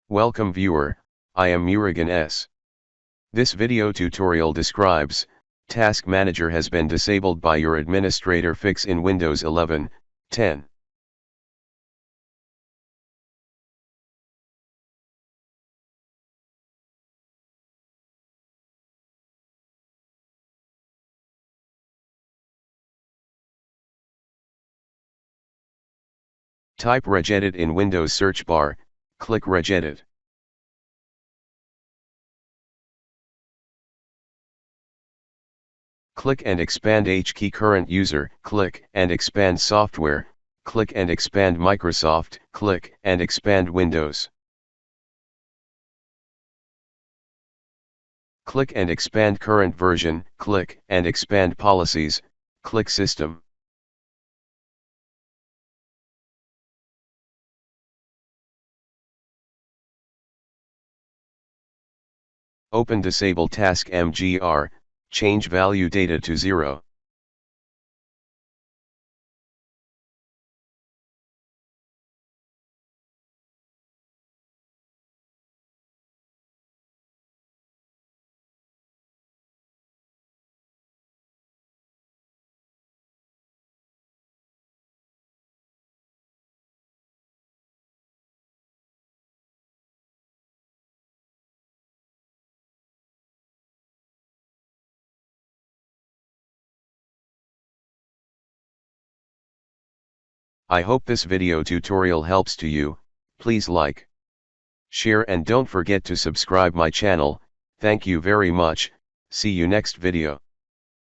Welcome viewer, I am Murugan S. This video tutorial describes, Task Manager has been disabled by your administrator fix in Windows 11, 10. Type regedit in Windows search bar, click regedit. Click and expand H key current user, click and expand software, click and expand Microsoft, click and expand Windows. Click and expand current version, click and expand policies, click system. Open disable taskmgr, change value data to 0. I hope this video tutorial helps to you. Please like, share and don't forget to subscribe my channel. Thank you very much. See you next video.